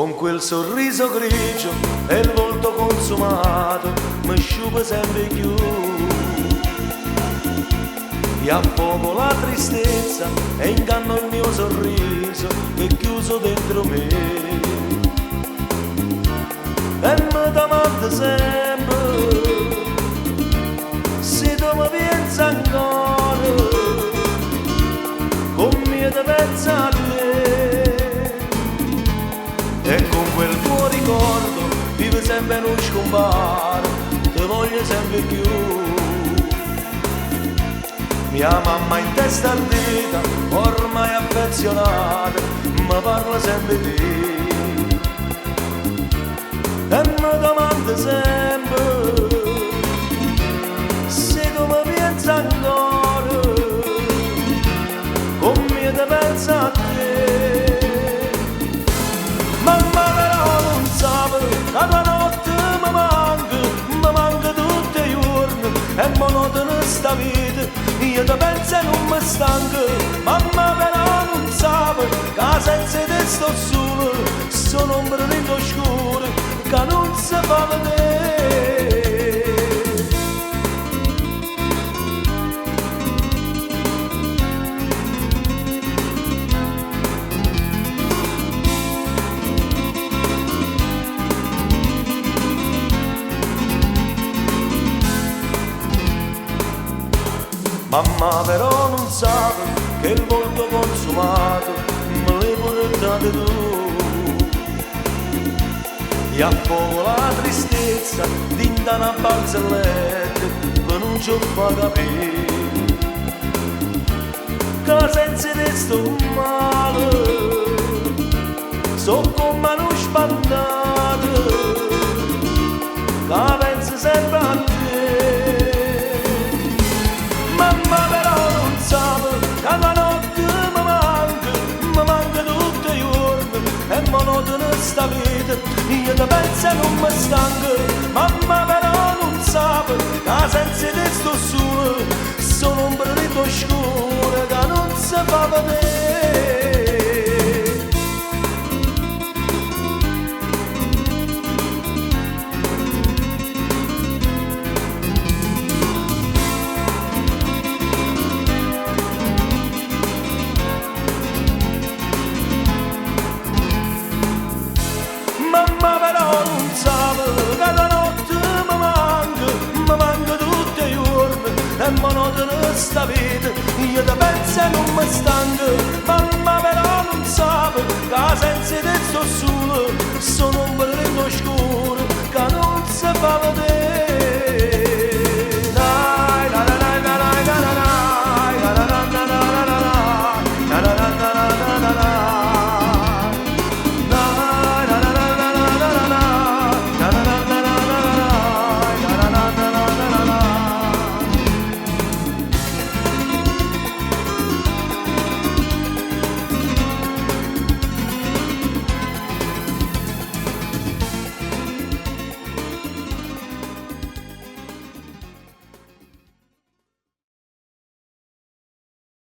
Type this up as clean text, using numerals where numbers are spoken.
Con quel sorriso grigio e il volto consumato mi sciupa sempre più. E a poco la tristezza e inganno il mio sorriso che è chiuso dentro me. E mi domando sempre se tu mi pensi ancora, come ti pensa a te. E con quel tuo ricordo vive sempre non scompare, ti voglio sempre più. Mia mamma in testa al dita, ormai affezionata, mi parla sempre di te. E mi domanda sempre se tu mi pensi ancora, come ti pensa a te. Mamma però non sa che la notte mi manca tutti i giorni, è monotona sta vita, io ti penso e non mi stanco. Mamma però non sa che senza te sto solo, sono un brillante oscuro che non si fa vedere. Mamma però non sa che il volto consumato me l'hai portato tu. E a poco la tristezza dinda una barzelletta che non ci fa capire che senza te sto male, so come uno spannato che penso sempre a te. Mamma però non sa che la notte mi manca tutti i giorni, è monotona sta vita, io ti penso e non mi stanco. Mamma però non sa che senza te sto solo, sono un brillante oscuro che non si fa vedere. Mamma però non sa che la notte mi manca tutti i giorni, è monotona sta vita, io ti penso e non mi stanco.